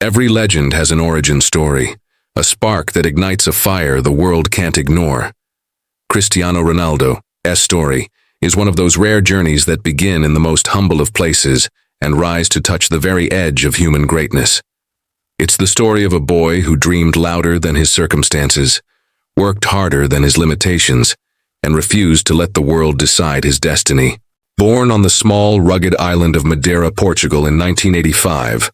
Every legend has an origin story, a spark that ignites a fire the world can't ignore. Cristiano Ronaldo's story is one of those rare journeys that begin in the most humble of places and rise to touch the very edge of human greatness. It's the story of a boy who dreamed louder than his circumstances, worked harder than his limitations, and refused to let the world decide his destiny. Born on the small, rugged island of Madeira, Portugal in 1985,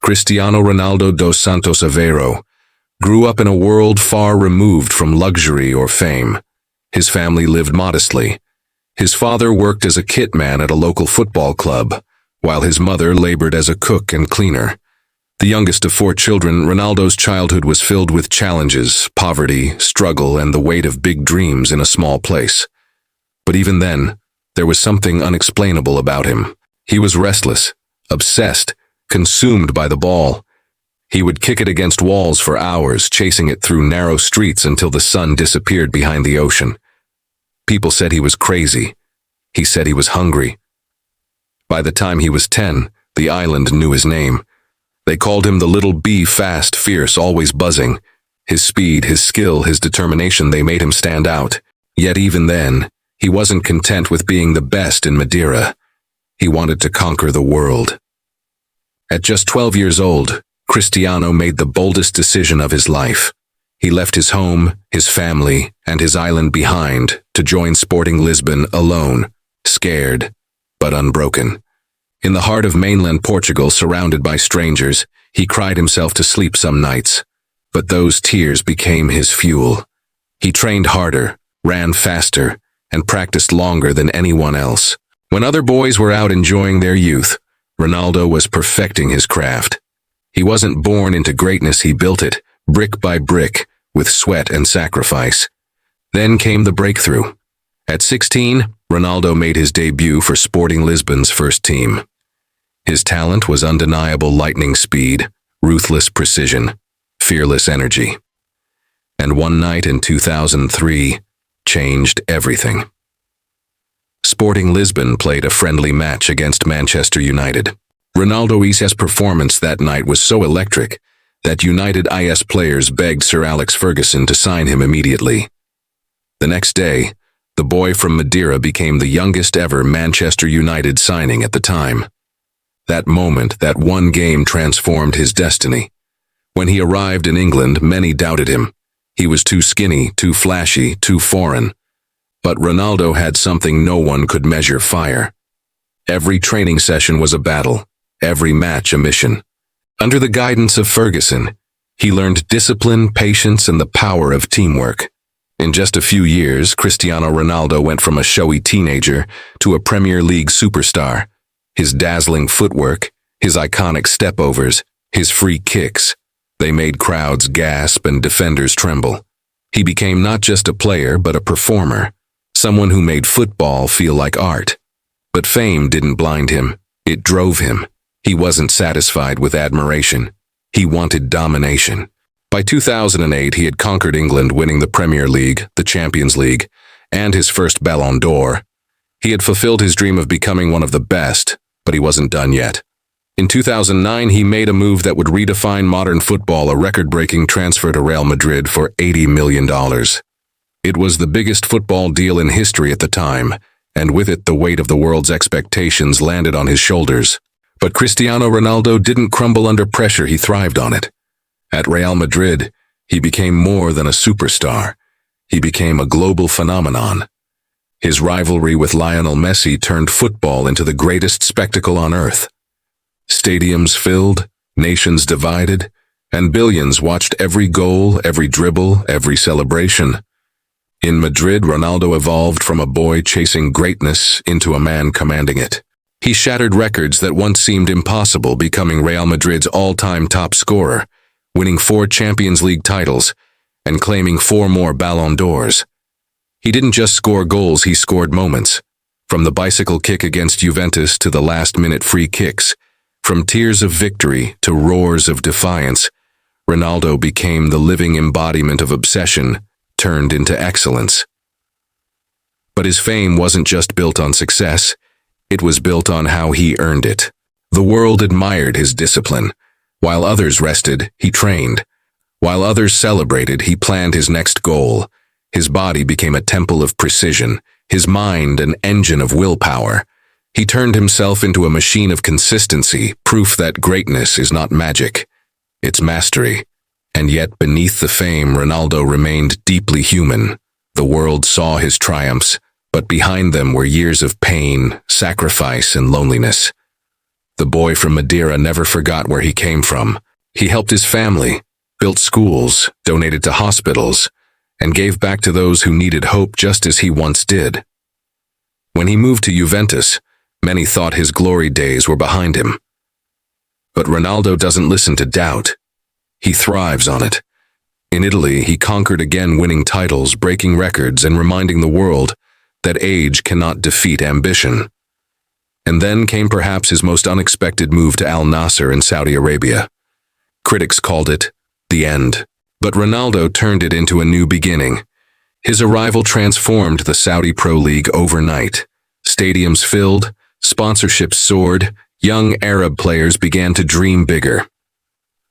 Cristiano Ronaldo dos Santos Aveiro grew up in a world far removed from luxury or fame. His family lived modestly. His father worked as a kit man at a local football club, while his mother labored as a cook and cleaner. The youngest of 4 children, Ronaldo's childhood was filled with challenges, poverty, struggle, and the weight of big dreams in a small place. But even then, there was something unexplainable about him. He was restless, obsessed, consumed by the ball. He would kick it against walls for hours, chasing it through narrow streets until the sun disappeared behind the ocean. People said he was crazy. He said he was hungry. By the time he was 10, the island knew his name. They called him the little bee, fast, fierce, always buzzing. His speed, his skill, his determination, they made him stand out. Yet even then, he wasn't content with being the best in Madeira. He wanted to conquer the world. At just 12 years old, Cristiano made the boldest decision of his life. He left his home, his family, and his island behind to join Sporting Lisbon alone, scared, but unbroken. In the heart of mainland Portugal, surrounded by strangers, he cried himself to sleep some nights. But those tears became his fuel. He trained harder, ran faster, and practiced longer than anyone else. When other boys were out enjoying their youth, Ronaldo was perfecting his craft. He wasn't born into greatness, he built it, brick by brick, with sweat and sacrifice. Then came the breakthrough. At 16, Ronaldo made his debut for Sporting Lisbon's first team. His talent was undeniable: lightning speed, ruthless precision, fearless energy. And one night in 2003 changed everything. Sporting Lisbon played a friendly match against Manchester United. Ronaldo's performance that night was so electric that United's players begged Sir Alex Ferguson to sign him immediately. The next day, the boy from Madeira became the youngest ever Manchester United signing at the time. That moment, that one game, transformed his destiny. When he arrived in England, many doubted him. He was too skinny, too flashy, too foreign. But Ronaldo had something no one could measure: fire. Every training session was a battle, every match a mission. Under the guidance of Ferguson, he learned discipline, patience, and the power of teamwork. In just a few years, Cristiano Ronaldo went from a showy teenager to a Premier League superstar. His dazzling footwork, his iconic stepovers, his free kicks, they made crowds gasp and defenders tremble. He became not just a player, but a performer, someone who made football feel like art. But fame didn't blind him, it drove him. He wasn't satisfied with admiration. He wanted domination. By 2008, he had conquered England, winning the Premier League, the Champions League, and his first Ballon d'Or. He had fulfilled his dream of becoming one of the best, but he wasn't done yet. In 2009, he made a move that would redefine modern football: a record-breaking transfer to Real Madrid for $80 million. It was the biggest football deal in history at the time, and with it the weight of the world's expectations landed on his shoulders. But Cristiano Ronaldo didn't crumble under pressure, he thrived on it. At Real Madrid, he became more than a superstar. He became a global phenomenon. His rivalry with Lionel Messi turned football into the greatest spectacle on earth. Stadiums filled, nations divided, and billions watched every goal, every dribble, every celebration. In Madrid, Ronaldo evolved from a boy chasing greatness into a man commanding it. He shattered records that once seemed impossible, becoming Real Madrid's all-time top scorer, winning 4 Champions League titles, and claiming 4 more Ballon d'Ors. He didn't just score goals, he scored moments. From the bicycle kick against Juventus to the last-minute free kicks, from tears of victory to roars of defiance, Ronaldo became the living embodiment of obsession turned into excellence. But his fame wasn't just built on success, it was built on how he earned it. The world admired his discipline, While others rested, he trained. While others celebrated, he planned his next goal. His body became a temple of precision, his mind an engine of willpower. He turned himself into a machine of consistency, proof that greatness is not magic, it's mastery. And yet, beneath the fame, Ronaldo remained deeply human. The world saw his triumphs, but behind them were years of pain, sacrifice, and loneliness. The boy from Madeira never forgot where he came from. He helped his family, built schools, donated to hospitals, and gave back to those who needed hope just as he once did. When he moved to Juventus, many thought his glory days were behind him. But Ronaldo doesn't listen to doubt. He thrives on it. In Italy, he conquered again, winning titles, breaking records, and reminding the world that age cannot defeat ambition. And then came perhaps his most unexpected move to Al Nassr in Saudi Arabia. Critics called it the end, but Ronaldo turned it into a new beginning. His arrival transformed the Saudi Pro League overnight. Stadiums filled, sponsorships soared, young Arab players began to dream bigger.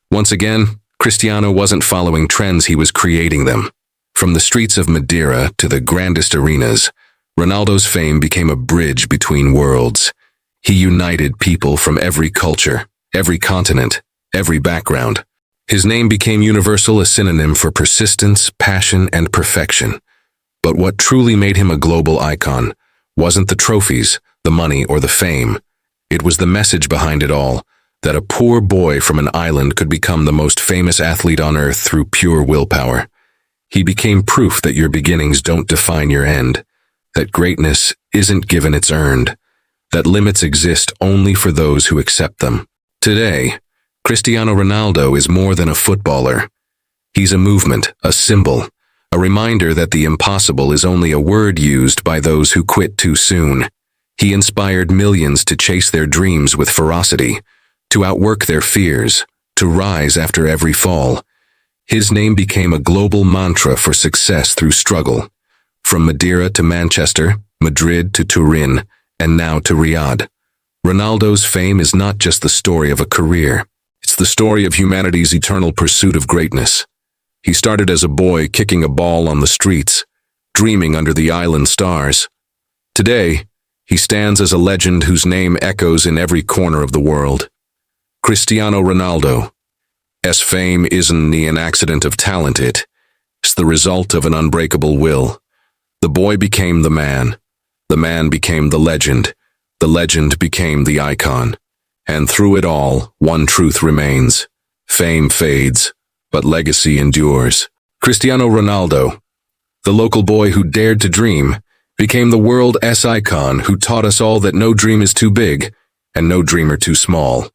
Once again, Cristiano wasn't following trends, he was creating them. From the streets of Madeira to the grandest arenas, Ronaldo's fame became a bridge between worlds. He united people from every culture, every continent, every background. His name became universal, a synonym for persistence, passion, and perfection. But what truly made him a global icon wasn't the trophies, the money, or the fame. It was the message behind it all, that a poor boy from an island could become the most famous athlete on earth through pure willpower. He became proof that your beginnings don't define your end, that greatness isn't given, it's earned, that limits exist only for those who accept them. Today, Cristiano Ronaldo is more than a footballer. He's a movement, a symbol, a reminder that the impossible is only a word used by those who quit too soon. He inspired millions to chase their dreams with ferocity, to outwork their fears, to rise after every fall. His name became a global mantra for success through struggle. From Madeira to Manchester, Madrid to Turin, and now to Riyadh. Ronaldo's fame is not just the story of a career. It's the story of humanity's eternal pursuit of greatness. He started as a boy kicking a ball on the streets, dreaming under the island stars. Today, he stands as a legend whose name echoes in every corner of the world. Cristiano Ronaldo's fame isn't an accident of talent, it's the result of an unbreakable will. The boy became the man became the legend became the icon. And through it all, one truth remains. Fame fades, but legacy endures. Cristiano Ronaldo, the local boy who dared to dream, became the world's icon who taught us all that no dream is too big and no dreamer too small.